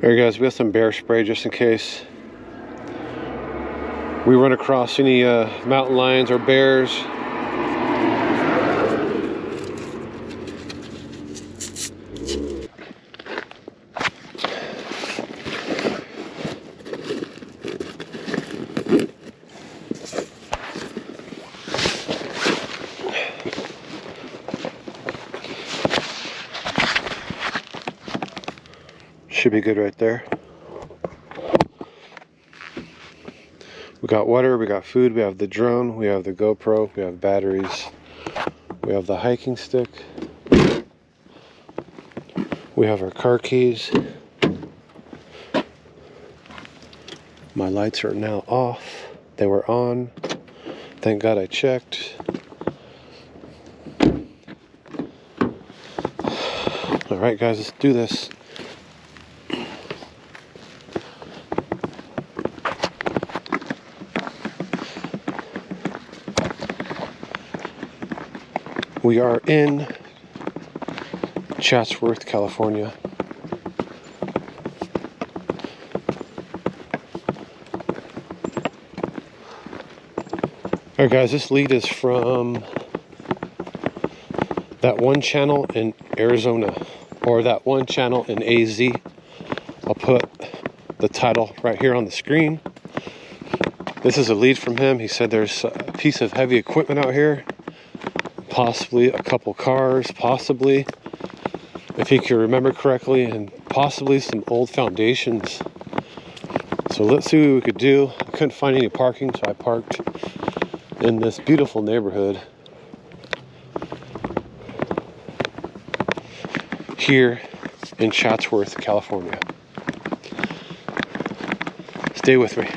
Alright guys, we got some bear spray just in case we run across any mountain lions or bears. Should be good right there. We got water, we got food, we have the drone, we have the GoPro, we have batteries, we have the hiking stick, we have our car keys. My lights are now off. They were on. Thank God I checked. Alright guys, let's do this. We are in Chatsworth, California. Alright guys, this lead is from that one channel in Arizona, or that one channel in AZ. I'll put the title right here on the screen. This is a lead from him. He said there's a piece of heavy equipment out here. Possibly a couple cars, possibly, if he can remember correctly, and possibly some old foundations. So let's see what we could do. I couldn't find any parking, so I parked in this beautiful neighborhood here in Chatsworth, California. Stay with me.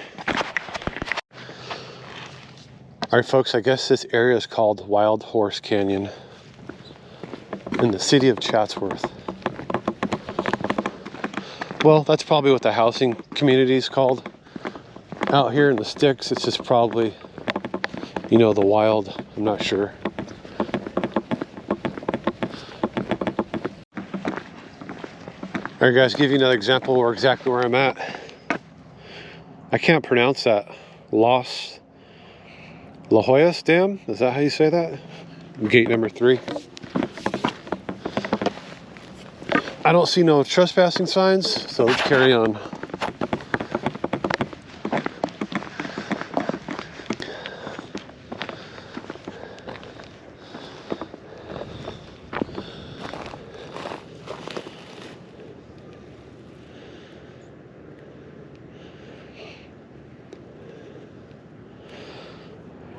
Alright folks, I guess this area is called Wild Horse Canyon in the city of Chatsworth. Well, that's probably what the housing community is called. Out here in the sticks, it's just probably, you know, the wild. I'm not sure. Alright guys, give you another example or exactly where I'm at. I can't pronounce that. Los La Jolla's Dam? Is that how you say that? Gate number 3. I don't see no trespassing signs, so let's carry on.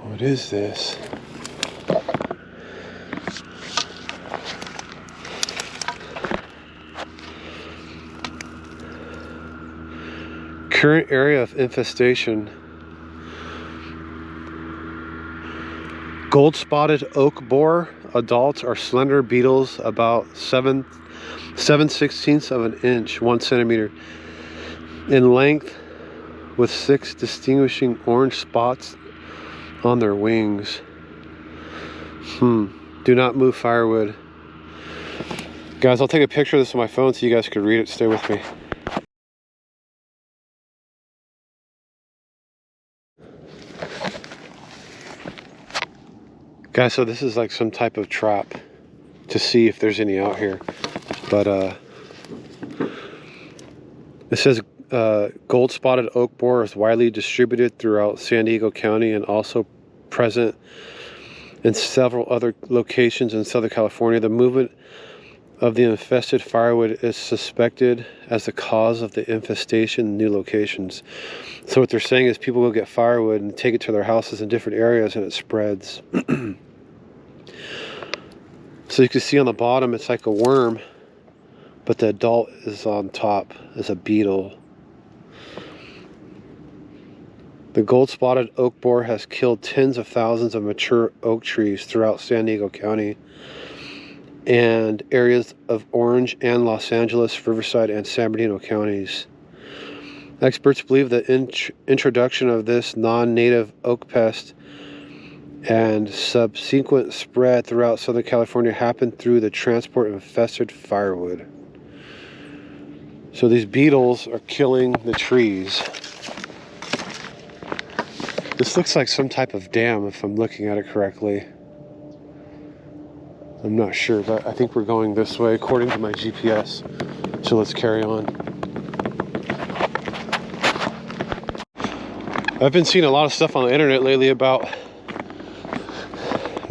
What is this? Current area of infestation. Gold-spotted oak borer. Adults are slender beetles about 7/16 of an inch, 1 centimeter in length, with 6 distinguishing orange spots on their wings. Do not move firewood. Guys, I'll take a picture of this on my phone so you guys could read it. Stay with me. Guys, so this is like some type of trap to see if there's any out here. But it says gold-spotted oak borer is widely distributed throughout San Diego County and also present in several other locations in Southern California. The movement of the infested firewood is suspected as the cause of the infestation in new locations. So what they're saying is people go get firewood and take it to their houses in different areas and it spreads. So you can see on the bottom it's like a worm, but the adult is on top as a beetle. The gold-spotted oak borer has killed tens of thousands of mature oak trees throughout San Diego County and areas of Orange and Los Angeles, Riverside, and San Bernardino counties. Experts believe the introduction of this non-native oak pest and subsequent spread throughout Southern California happened through the transport of infested firewood. So these beetles are killing the trees. This looks like some type of dam if I'm looking at it correctly. I'm not sure, but I think we're going this way according to my GPS. So let's carry on. I've been seeing a lot of stuff on the internet lately about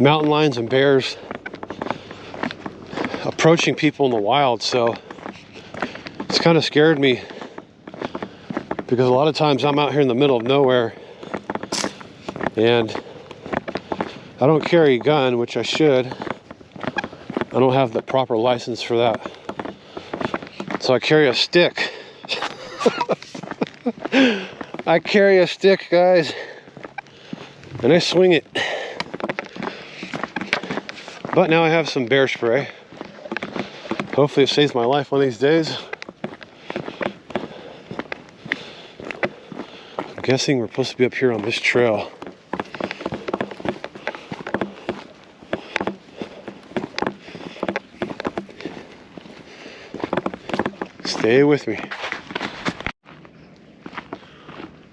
mountain lions and bears approaching people in the wild, so it's kind of scared me because a lot of times I'm out here in the middle of nowhere and I don't carry a gun, which I should. I don't have the proper license for that, so I carry a stick. I carry a stick, guys, and I swing it. But now I have some bear spray. Hopefully it saves my life one of these days. I'm guessing we're supposed to be up here on this trail. Stay with me.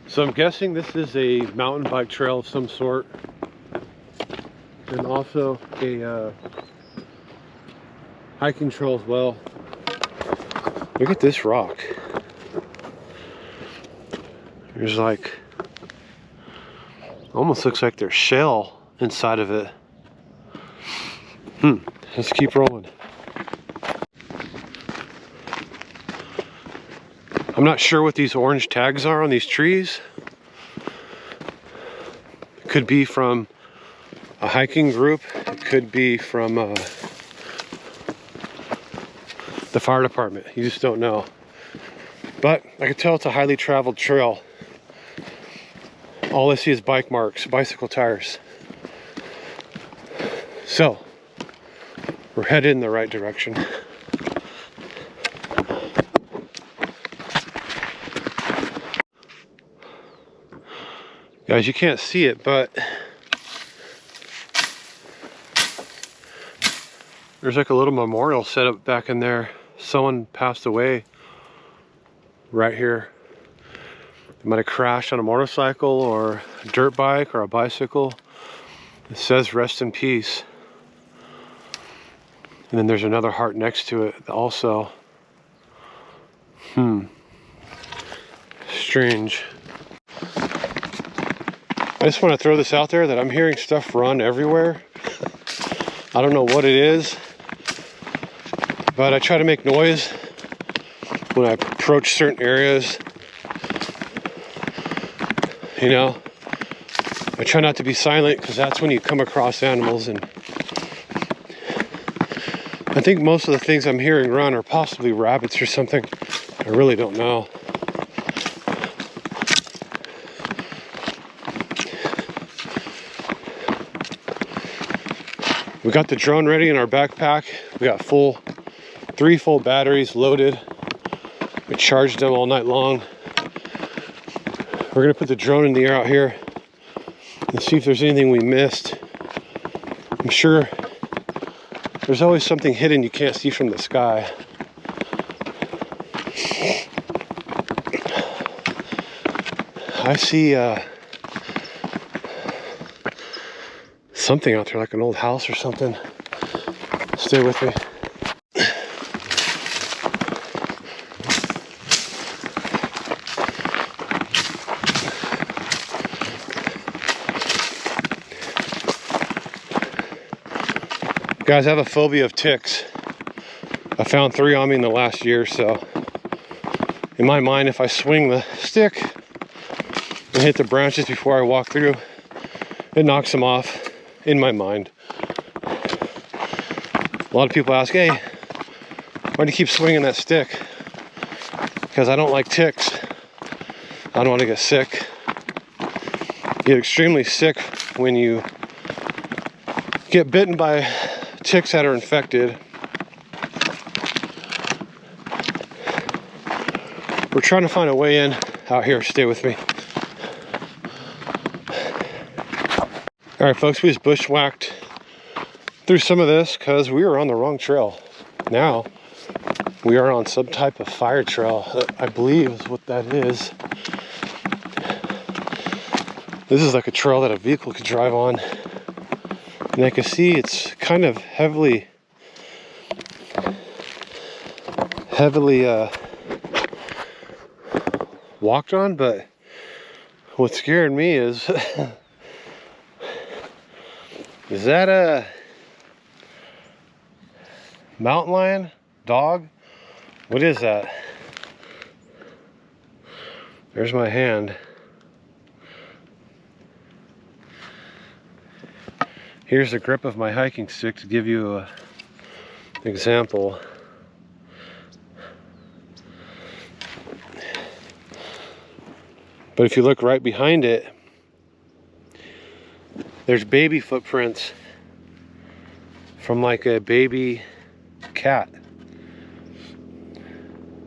So I'm guessing this is a mountain bike trail of some sort, and also a hiking trail as well. Look at this rock. There's like, almost looks like there's shell inside of it. Let's keep rolling. I'm not sure what these orange tags are on these trees. It could be from a hiking group. It could be from the fire department. You just don't know. But I can tell it's a highly traveled trail. All I see is bike marks, bicycle tires. So, we're headed in the right direction. Guys, you can't see it, but there's like a little memorial set up back in there. Someone passed away right here. They might have crashed on a motorcycle or a dirt bike or a bicycle. It says rest in peace. And then there's another heart next to it also. Strange. I just want to throw this out there that I'm hearing stuff run everywhere. I don't know what it is, but I try to make noise when I approach certain areas. You know, I try not to be silent because that's when you come across animals, and I think most of the things I'm hearing run are possibly rabbits or something. I really don't know. We got the drone ready in our backpack. We got 3 full batteries loaded. We charged them all night long. We're gonna put the drone in the air out here and see if there's anything we missed. I'm sure there's always something hidden you can't see from the sky. I see something out there, like an old house or something. Stay with me. Guys, I have a phobia of ticks. I found 3 on me in the last year, so in my mind, if I swing the stick and hit the branches before I walk through, it knocks them off. In my mind. A lot of people ask, hey, why do you keep swinging that stick? Because I don't like ticks. I don't want to get sick. You get extremely sick when you get bitten by ticks that are infected. We're trying to find a way in out here. Stay with me. All right, folks, we just bushwhacked through some of this because we were on the wrong trail. Now, We are on some type of fire trail, I believe is what that is. This is like a trail that a vehicle could drive on. And I can see it's kind of heavily walked on, but what's scaring me is is that a mountain lion? Dog? What is that? There's my hand. Here's the grip of my hiking stick to give you an example. But if you look right behind it, there's baby footprints from like a baby cat.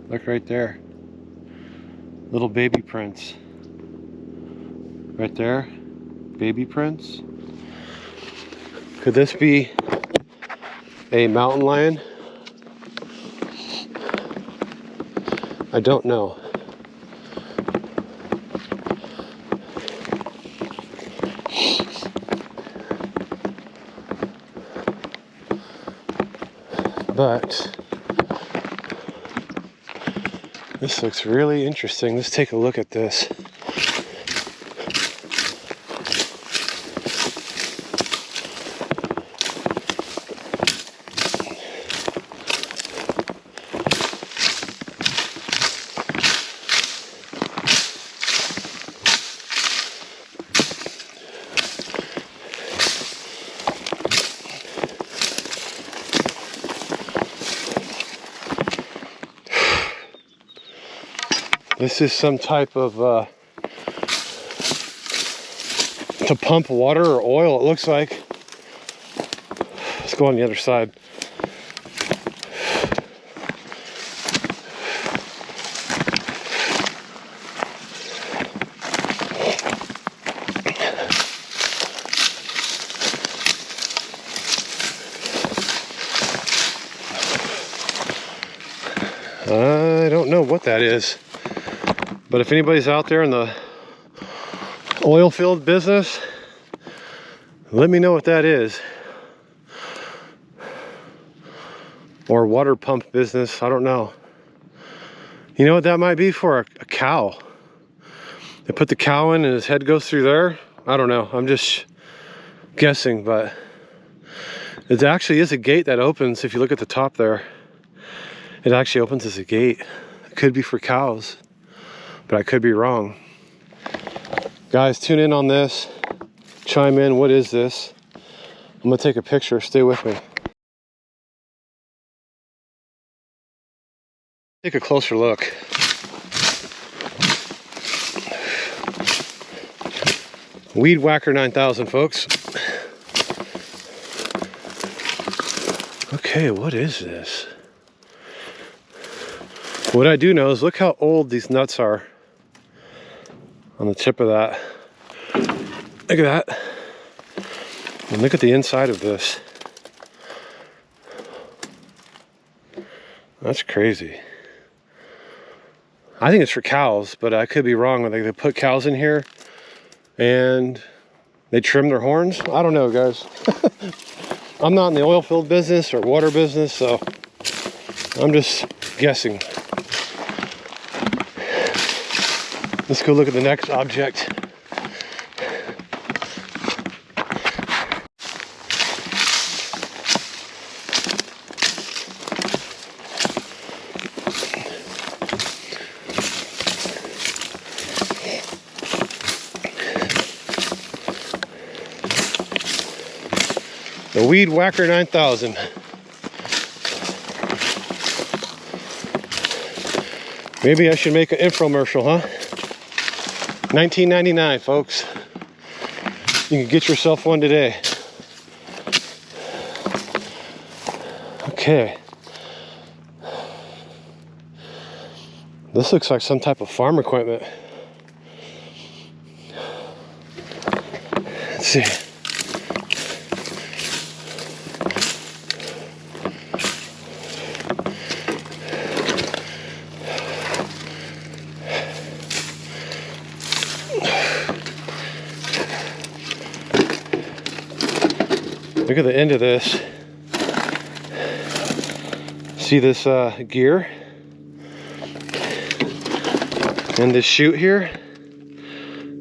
Look right there. Little baby prints. Right there. Baby prints. Could this be a mountain lion? I don't know. But this looks really interesting. Let's take a look at this. This is some type of to pump water or oil, it looks like. Let's go on the other side. I don't know what that is. But if anybody's out there in the oil field business, let me know what that is. Or water pump business, I don't know. You know what that might be for? A cow. They put the cow in and his head goes through there. I don't know, I'm just guessing, but it actually is a gate that opens. If you look at the top there, it actually opens as a gate. It could be for cows, but I could be wrong. Guys, tune in on this. Chime in, what is this? I'm gonna take a picture, stay with me. Take a closer look. Weed Whacker 9000, folks. Okay, what is this? What I do know is look how old these nuts are on the tip of that. Look at that. And look at the inside of this. That's crazy. I think it's for cows, but I could be wrong. They put cows in here and they trim their horns. I don't know, guys. I'm not in the oil field business or water business, so I'm just guessing. Let's go look at the next object. The Weed Whacker 9000. Maybe I should make an infomercial, huh? $19.99, folks. You can get yourself one today. Okay. This looks like some type of farm equipment. Let's see. Look at the end of this. See this gear? And this chute here?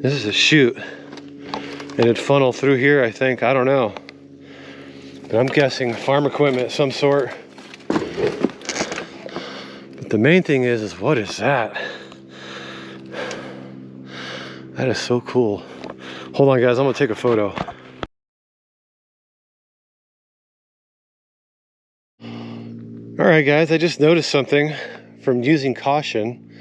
This is a chute. And it'd funnel through here, I think. I don't know. But I'm guessing farm equipment of some sort. But the main thing is what is that? That is so cool. Hold on, guys. I'm going to take a photo. Alright guys, I just noticed something from using caution.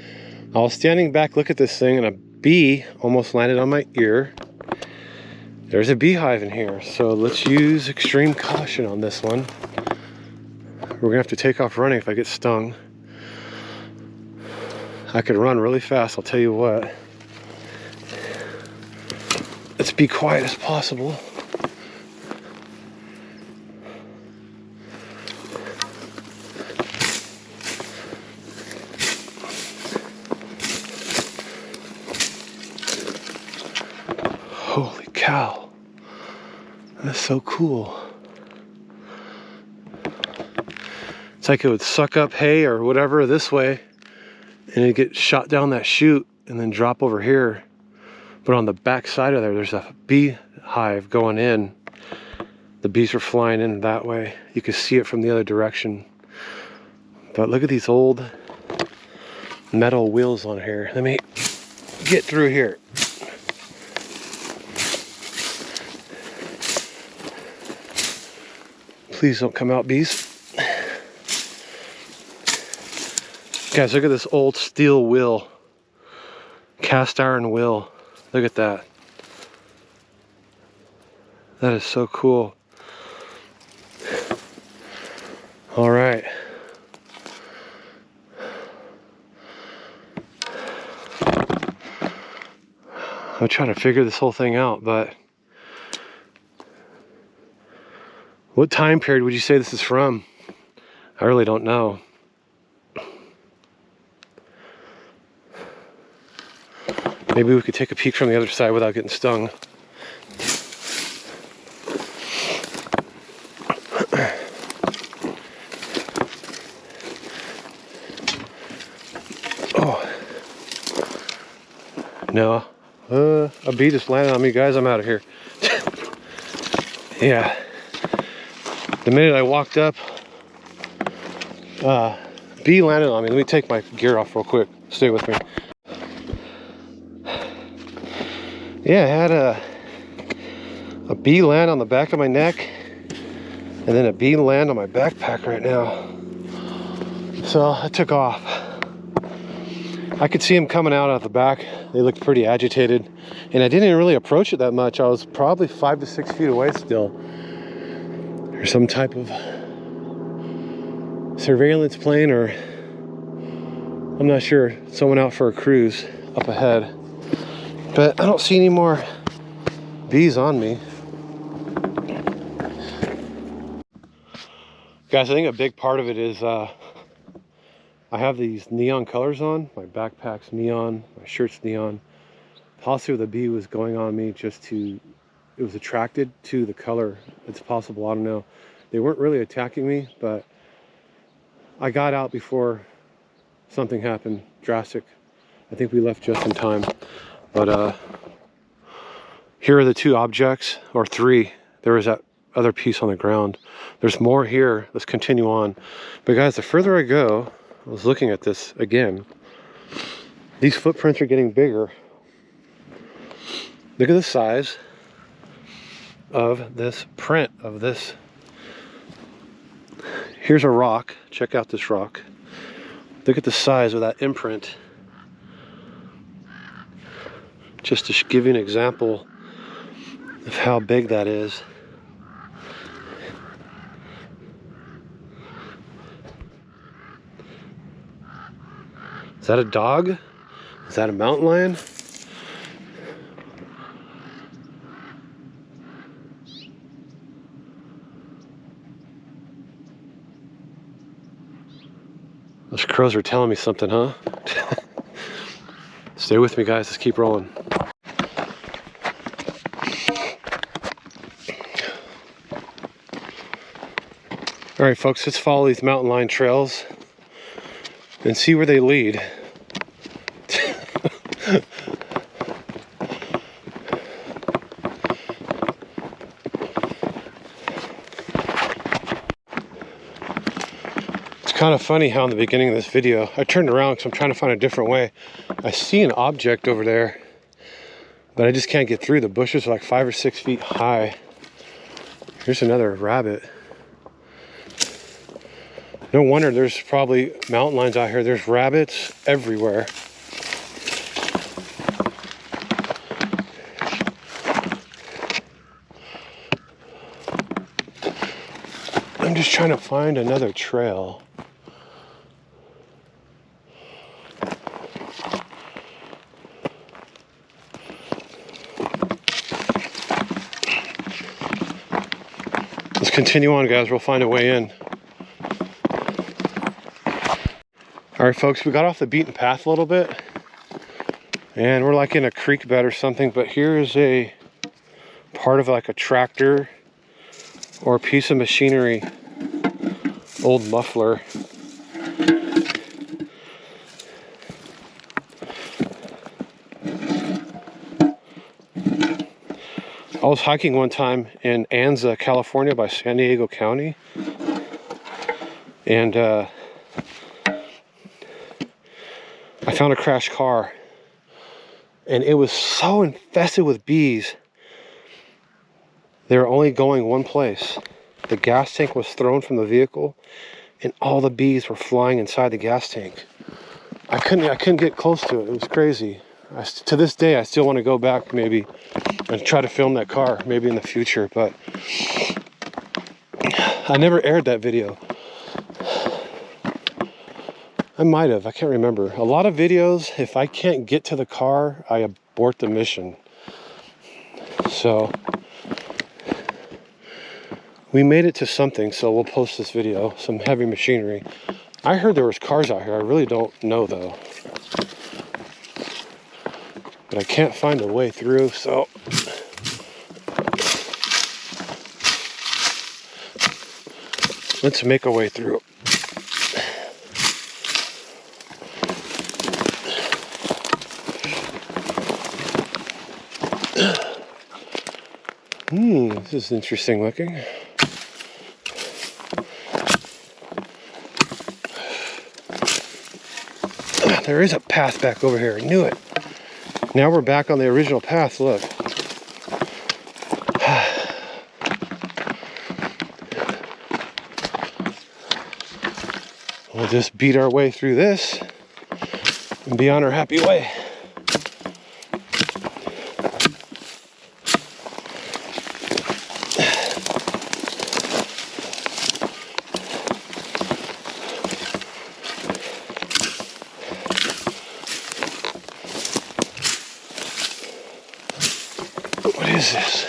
I was standing back, look at this thing, and a bee almost landed on my ear. There's a beehive in here, so let's use extreme caution on this one. We're gonna have to take off running if I get stung. I could run really fast, I'll tell you what. Let's be quiet as possible. Holy cow, that's so cool. It's like it would suck up hay or whatever this way and it'd get shot down that chute and then drop over here. But on the back side of there, there's a beehive going in. The bees are flying in that way. You can see it from the other direction. But look at these old metal wheels on here. Let me get through here. Please don't come out, bees. Guys, look at this old steel wheel. Cast iron wheel. Look at that. That is so cool. All right. I'm trying to figure this whole thing out, but what time period would you say this is from? I really don't know. Maybe we could take a peek from the other side without getting stung. Oh. No. A bee just landed on me, guys. I'm out of here. Yeah. The minute I walked up, bee landed on me. Let me take my gear off real quick. Stay with me. Yeah, I had a bee land on the back of my neck and then a bee land on my backpack right now. So I took off. I could see them coming out the back. They looked pretty agitated and I didn't really approach it that much. I was probably 5 to 6 feet away still. There's some type of surveillance plane or I'm not sure, someone out for a cruise up ahead. But I don't see any more bees on me. Guys, I think a big part of it is I have these neon colors on. My backpack's neon, my shirt's neon. Possibly the bee was going on me just to, it was attracted to the color. It's possible, I don't know. They weren't really attacking me, but I got out before something happened drastic. I think we left just in time. But here are the two objects, or three. There was that other piece on the ground. There's more here. Let's continue on. But guys, the further I go, I was looking at this again. These footprints are getting bigger. Look at the size of this print of this. Here's a rock. Check out this rock. Look at the size of that imprint. Just to give you an example of how big that is. Is that a dog? Is that a mountain lion? Those crows are telling me something, huh? Stay with me, guys. Let's keep rolling. All right, folks, let's follow these mountain line trails and see where they lead. It's kind of funny how in the beginning of this video, I turned around because I'm trying to find a different way. I see an object over there, but I just can't get through. The bushes are like 5 or 6 feet high. Here's another rabbit. No wonder there's probably mountain lions out here. There's rabbits everywhere. I'm just trying to find another trail. Let's continue on, guys. We'll find a way in. All right, folks, we got off the beaten path a little bit, and we're like in a creek bed or something, but here is a part of like a tractor or a piece of machinery, old muffler. I was hiking one time in Anza, California by San Diego County, and I found a crashed car, and it was so infested with bees. They were only going one place. The gas tank was thrown from the vehicle, and all the bees were flying inside the gas tank. I couldn't get close to it. It was crazy. To this day, I still want to go back maybe and try to film that car maybe in the future, but I never aired that video. I might have, I can't remember. A lot of videos, if I can't get to the car, I abort the mission. So we made it to something, so we'll post this video, some heavy machinery. I heard there was cars out here. I really don't know though. But I can't find a way through, so let's make a way through. This is interesting looking. There is a path back over here. I knew it. Now we're back on the original path. Look. We'll just beat our way through this and be on our happy way. What is this?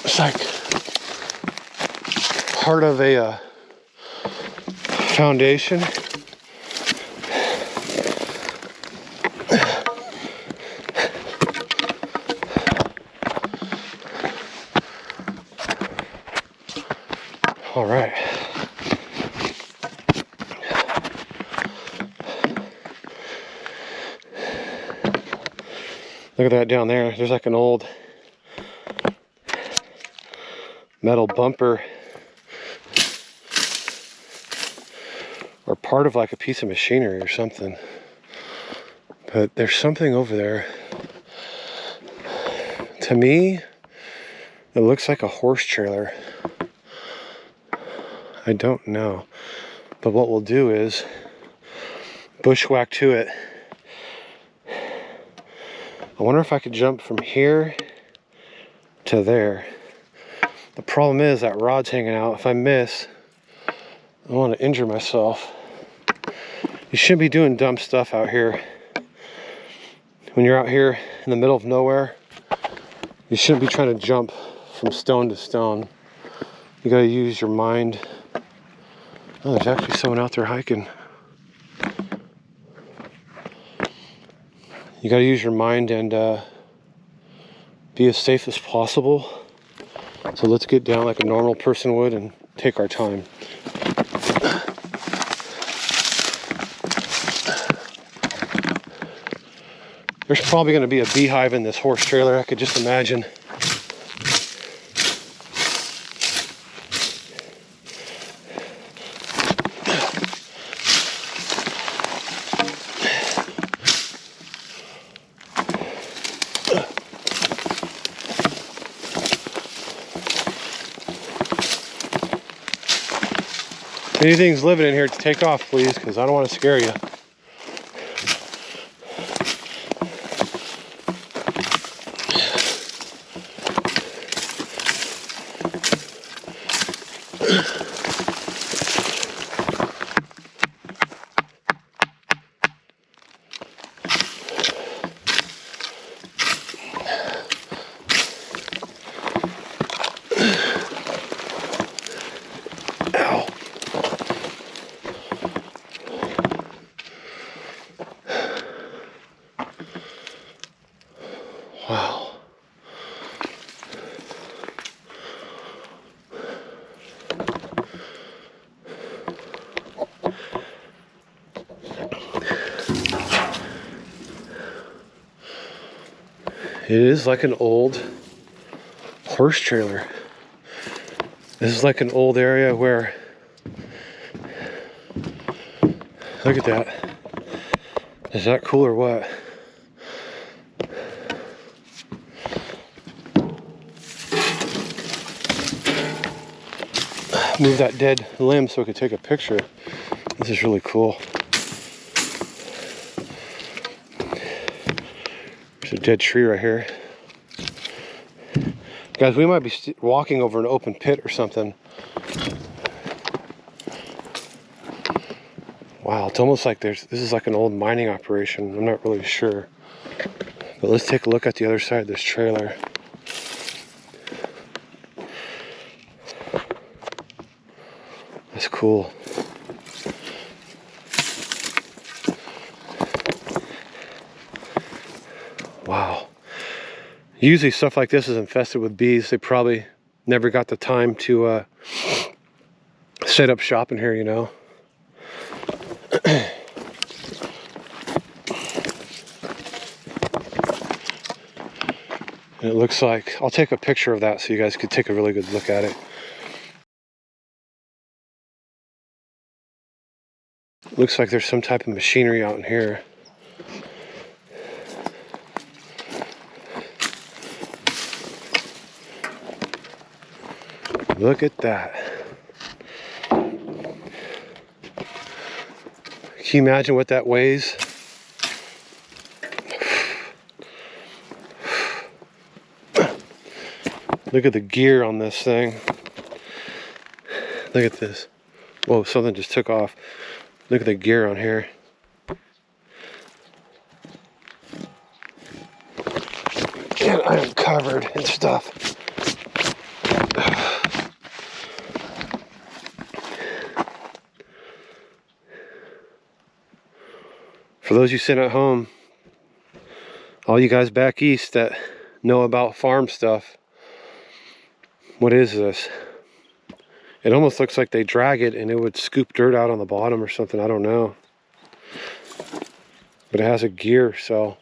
It's like part of a foundation. All right. Look at that down there. There's like an old metal bumper or part of like a piece of machinery or something. But there's something over there. To me, it looks like a horse trailer. I don't know. But what we'll do is bushwhack to it. I wonder if I could jump from here to there. The problem is that rod's hanging out. If I miss, I don't want to injure myself. You shouldn't be doing dumb stuff out here. When you're out here in the middle of nowhere, you shouldn't be trying to jump from stone to stone. You gotta use your mind. Oh, there's actually someone out there hiking. You got to use your mind and be as safe as possible. So let's get down like a normal person would and take our time. There's probably going to be a beehive in this horse trailer, I could just imagine. If anything's living in here, to take off, please, because I don't want to scare you. Ow. Wow. It is like an old horse trailer. This is like an old area where, look at that. Is that cool or what? Move that dead limb so we could take a picture. This is really cool. There's a dead tree right here. Guys, we might be walking over an open pit or something. Wow, it's almost like this is like an old mining operation. I'm not really sure. But let's take a look at the other side of this trailer. That's cool. Wow. Usually stuff like this is infested with bees. They probably never got the time to set up shop in here, you know. And it looks like, I'll take a picture of that so you guys could take a really good look at it. Looks like there's some type of machinery out in here. Look at that. Can you imagine what that weighs? Look at the gear on this thing. Look at this. Whoa, something just took off. Look at the gear on here. And I am covered in stuff. For those of you sitting at home, all you guys back east that know about farm stuff, what is this? It almost looks like they drag it and it would scoop dirt out on the bottom or something. I don't know. But it has a gear, so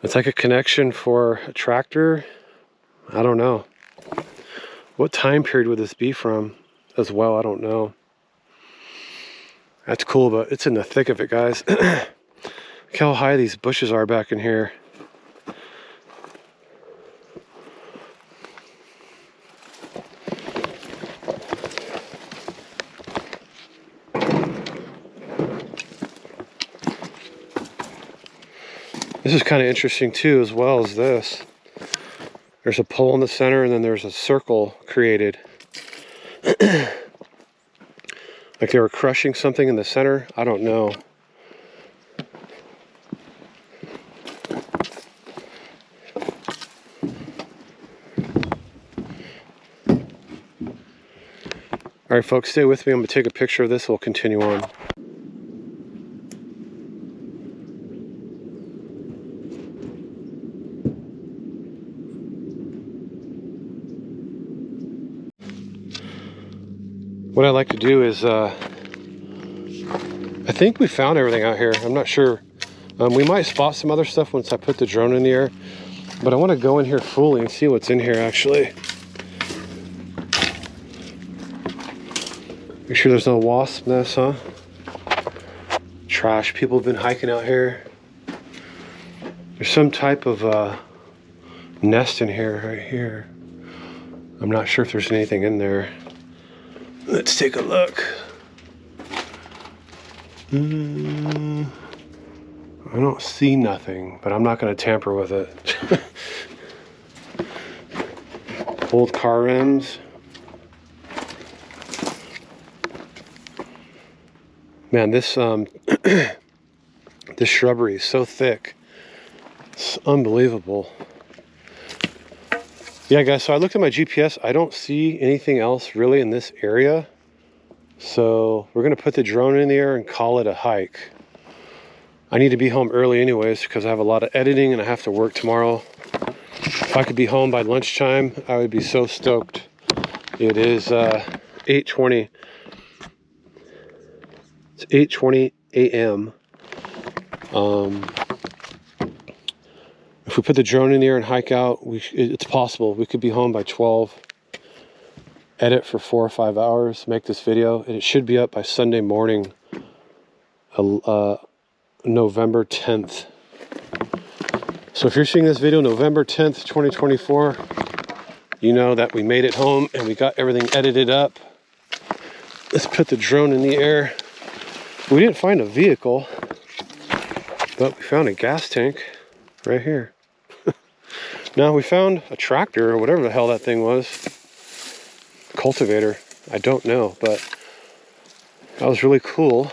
it's like a connection for a tractor. I don't know. What time period would this be from as well? I don't know. That's cool, but it's in the thick of it, guys. Look how high these bushes are back in here. This is kind of interesting too, as well as this. There's a pole in the center and then there's a circle created. Like they were crushing something in the center. I don't know. All right, folks, stay with me. I'm gonna take a picture of this. We'll continue on. What I like to do is, I think we found everything out here. I'm not sure. We might spot some other stuff once I put the drone in the air, but I want to go in here fully and see what's in here actually. Make sure there's no wasp nest, huh? Trash. People have been hiking out here. There's some type of nest in here, right here. I'm not sure if there's anything in there. Let's take a look. I don't see nothing, but I'm not going to tamper with it. Old car rims. Man, this this shrubbery is so thick. It's unbelievable. Yeah, guys, so I looked at my GPS. I don't see anything else really in this area. So we're going to put the drone in the air and call it a hike. I need to be home early anyways because I have a lot of editing and I have to work tomorrow. If I could be home by lunchtime, I would be so stoked. It is 8:20. It's 8:20 a.m. If we put the drone in the air and hike out, it's possible. We could be home by 12. Edit for 4 or 5 hours, make this video, and it should be up by Sunday morning, November 10th. So if you're seeing this video November 10th, 2024, you know that we made it home and we got everything edited up. Let's put the drone in the air. We didn't find a vehicle, but we found a gas tank right here. Now we found a tractor or whatever the hell that thing was. Cultivator, I don't know, but that was really cool.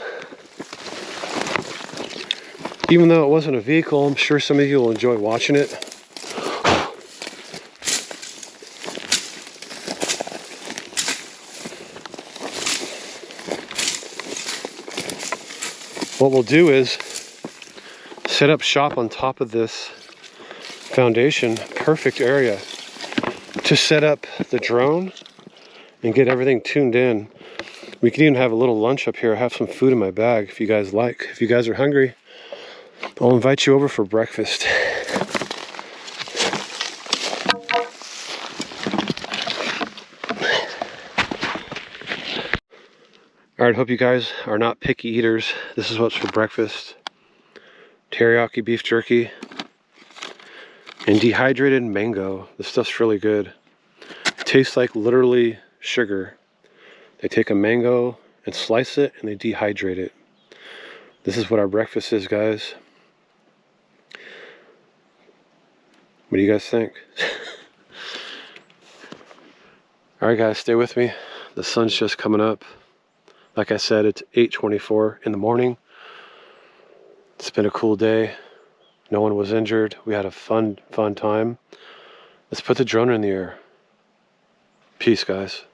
Even though it wasn't a vehicle, I'm sure some of you will enjoy watching it. What we'll do is set up shop on top of this foundation. Perfect area to set up the drone and get everything tuned in. We could even have a little lunch up here. I have some food in my bag if you guys like. If you guys are hungry, I'll invite you over for breakfast. Alright, hope you guys are not picky eaters. This is what's for breakfast. Teriyaki beef jerky and dehydrated mango. This stuff's really good. It tastes like literally sugar. They take a mango and slice it and they dehydrate it. This is what our breakfast is, guys. What do you guys think? Alright guys, stay with me. The sun's just coming up. Like I said, it's 8:24 in the morning. It's been a cool day. No one was injured. We had a fun time. Let's put the drone in the air. Peace, guys.